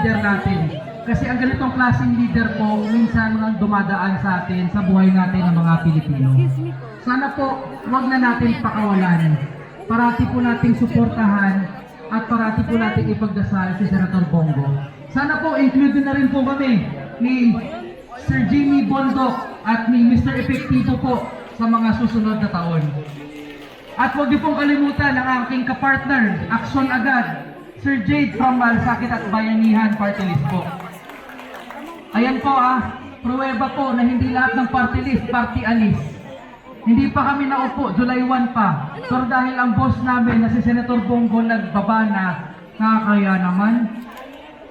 leader natin. Kasi ang ganitong klaseng leader po, minsan mga dumadaan sa atin, sa buhay natin ng mga Pilipino. Sana po, wag na natin pakawalan. Parati po nating suportahan at parati po nating ipagdasal si Senator Bongo. Sana po, include na rin po kami ni Sir Jimmy Bondoc at ni Mr. Efectivo po sa mga susunod na taon. At huwag niyo pong kalimutan ang aking kapartner, Aksyon Agad, Sir Jade from Malasakit at Bayanihan Party List po. Ayan po pruweba po na hindi lahat ng party list, party alis. Hindi pa kami naupo, July 1 pa. Pero dahil ang boss namin na si Senator Bongo nagbaba na, nakakaya naman,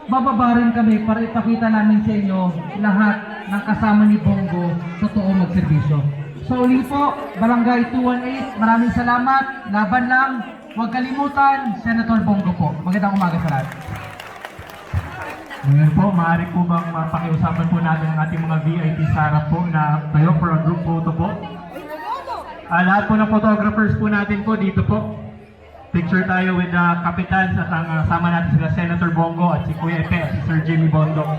bababa rin kami para ipakita namin sa inyo lahat ng kasama ni Bongo totoo magserbisyo. So uli po, Barangay 218, maraming salamat, laban lang, huwag kalimutan, Senator Bongo po. Magandang umaga sa lahat. Ngayon po, maaari po bang mapakiusapan po natin ang ating mga VIP sa harap po na tayo for a group photo po? Lahat po ng photographers po natin po dito po. Picture tayo with the Capitans at ang sama natin sila Senator Bongo at si Kuya Epe at si Sir Jimmy Bondoc.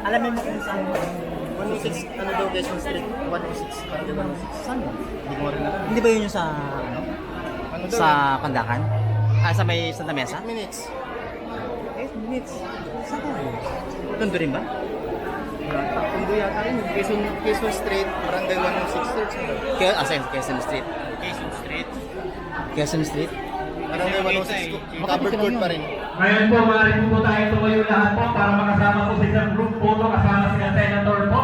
Alamin mo kung saan 106, ano daw, Quezon Street, 106, parang 106. Saan ba? Hindi ko rin alam. Hindi ba yun yung sa, sa Pandakan? Sa may Santa Mesa? 8 minutes. 8 minutes? Saan ba yun? Tondo rin ba? Tondo yata rin. Quezon Street, Barangay 106 Street. Quezon Street. Quezon Street. Quezon Street? Barangay 106. Covered court pa rin. Ngayon po, maaari po tayo tumayo lahat po para makasama po sa isang group photo kasama sila Senator po.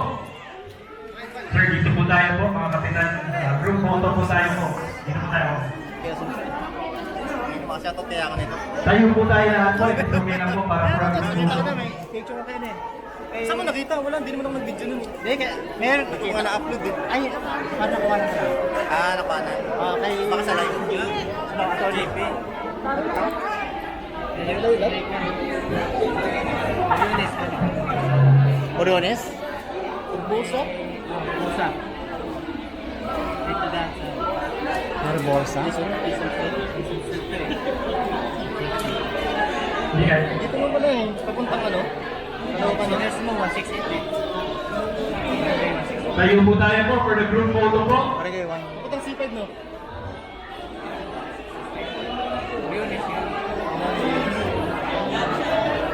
Sir, dito po tayo po, mga kapitan. Group photo po tayo po. Dito po tayo. Quezon Street. Kasi ito kaya ako nito. Tayo po tayo lahat po. Ito lang po para for a group photo. Picture ko kayo na eh. Saan mo nakita? Wala, hindi naman ako nag-video nun. Hindi, meron. Hindi ko nga na-upload eh. Ay, paano nakuha na ka? Nakuha na. Kay... Baka sa live. Sa JP. Oriones? Urbosa? Borsa. Borsa? Yan. Dito mo pala eh. Papuntang ano? Siners mo, 168. Tayo po tayo po for the group photo po. Barangay 1. Papuntang C5 no?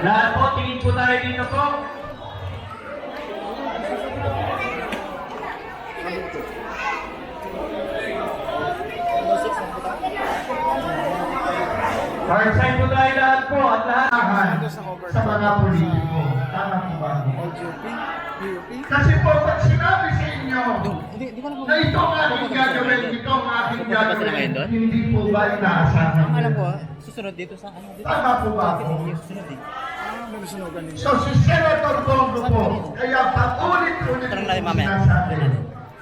Lahat po, tingin po tayo dito po. Hard side po tayo lahat po at lahat sa mga politiko. Tama po ba? Kasi po, pag sinabi sa inyo na ito ang aking gagawin, ito ang aking gagawin, hindi po ba inaasahan? Alam ko, susunod dito sa ano dito. Tama po ba po? Susunod eh. So si Senator Bongo po, kaya paulit-ulit Tanong po natin mamaya. sinasabi.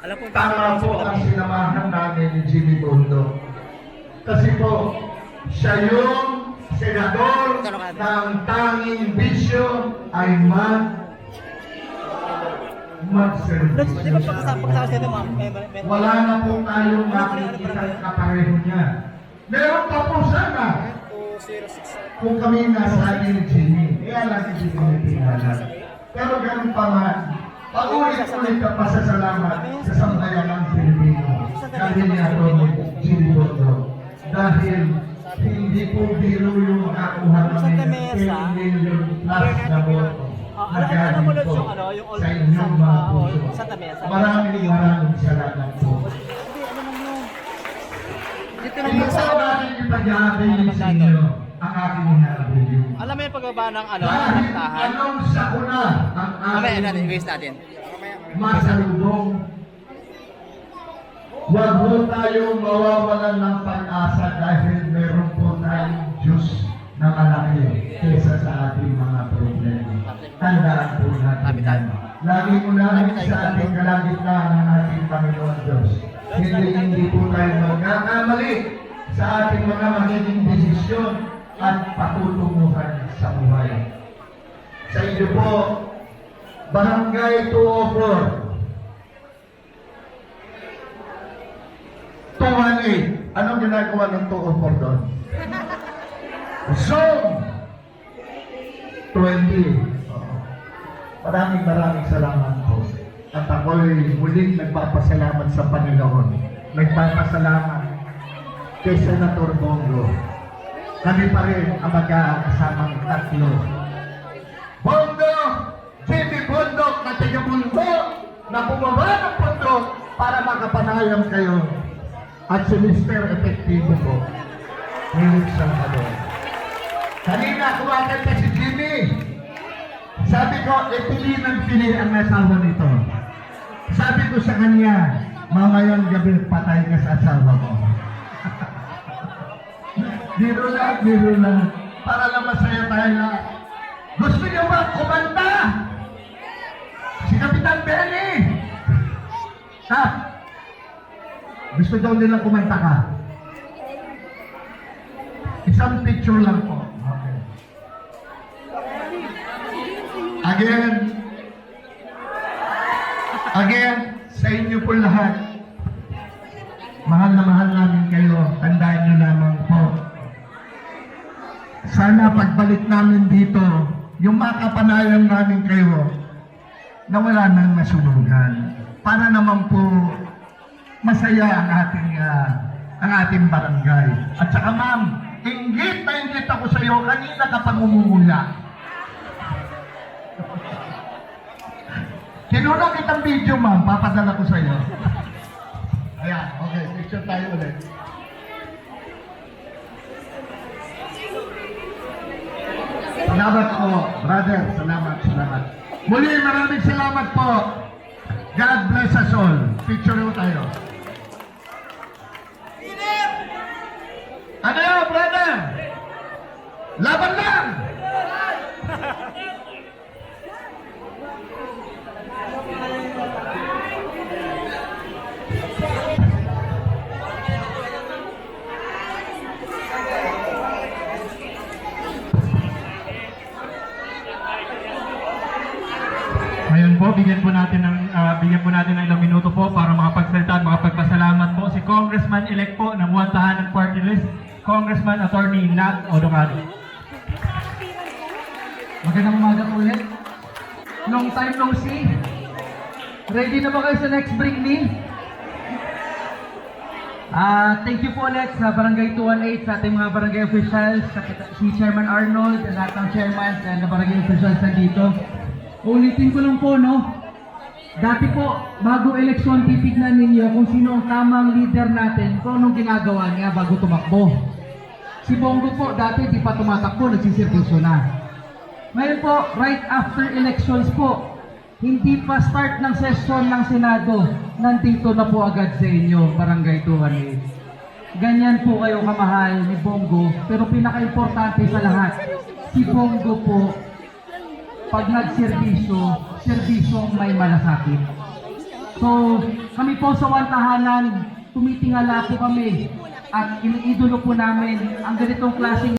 Alam ko, Tama po ang sinamahan namin ni Jimmy Bondoc. Kasi po, siya yung senador ng tanging bisyo ay mag-servisyo. Di ba pagkasama dito, ma'am? Wala na po tayong makikita kapareho niya. Meron pa po sana kung kami nasa ni Jimmy. Kaya lang si Jimmy pinala. Pero ganun pa man, paulit-ulit ka pasasalamat sa sambayan ng Pilipino. Dahil niya ito ni Jimmy Bondoc. Dahil hindi po biro yung makakuha namin 10 million plus na boto. Alam mo nun yung ano, yung sa inyong mga puso. Santa Mesa. Maraming salamat po. Dito Hindi po natin ipag-aabilin sa inyo ang aking hinahabilin. Alam mo yung pagbaba ng ano, Dahil tahan? anong sakuna ang Mamaya natin, aking i-waste natin. masalubong. Huwag po tayong mawawalan ng pag-asa dahil meron po tayong Diyos na malaki kesa sa ating mga problema. Tandaan po natin yan. Lagi unahin sa ating kalagitnaan ng ating Panginoon Diyos. Hindi po tayo magkakamali sa ating mga magiging desisyon at patutunguhan sa buhay. Sa inyo po, Barangay 204, 218. Anong ginagawa ng 204 doon? Zone 20. Maraming salamat po. At ako'y muling nagpapasalamat sa Panginoon. Nagpapasalamat kay Senator Bongo. Kami pa rin ang magkakasamang tatlo. Bongo! Jimmy Bundok na tiga-mundo na bumaba ng pundo para makapanayam kayo. At si Mr. Epektibo po. Hilig Salvador. Kanina kuwagan na si Jimmy. Sabi ko, pili ng pili ang asawa nito. Sabi ko sa kanya, mamayang gabi patay ka sa asawa mo. Biro lang. Para lang masaya tayo na. Gusto niyo ba kumanta? Si Kapitan Benny. Ha? Gusto daw nila kumanta ka. Isang picture lang po. Okay. Again, sa inyo po lahat, mahal na mahal namin kayo. Tandaan nyo lamang po. Sana pagbalik namin dito, yung makapanayan namin kayo, na wala nang nasunugan. Para naman po masaya ang ating barangay. At saka ma'am, inggit ako sa iyo kanina kapag umumula. Kinunong kitang video, ma'am. Papadala ko sa iyo. Ayan, okay. Picture tayo ulit. Salamat po, brother. Salamat. Muli, maraming salamat po. God bless us all. Picture mo tayo. Ano yun, brother? Laban lang! Ngayon po, bigyan po natin ng ilang minuto po para makapagsalita at makapagpasalamat po si Congressman-elect po ng Buwan Tahanan Party List, Congressman Attorney Nat Odongado. Magandang umaga po ulit. Long time no see. Ready na ba kayo sa next Bring Me? Thank you po ulit sa Barangay 218, sa ating mga barangay officials, si Chairman Arnold, at lahat ng chairman and the barangay officials na dito. Ulitin ko lang po, no? Dati po, bago eleksyon, titignan ninyo kung sino ang tamang leader natin, kung anong ginagawa niya bago tumakbo. Si Bongo po, dati di pa tumatakbo, nagsiservisyo na. Ngayon po, right after elections po, hindi pa start ng session ng Senado, nandito na po agad sa inyo, Barangay 218. Ganyan po kayo kamahal ni Bongo, pero pinaka-importante sa lahat, si Bongo po, pag nagserbisyo, serbisyong may malasakit. So, kami po sa Wantahanan, tumitingala po kami at iniidolo po namin ang ganitong klaseng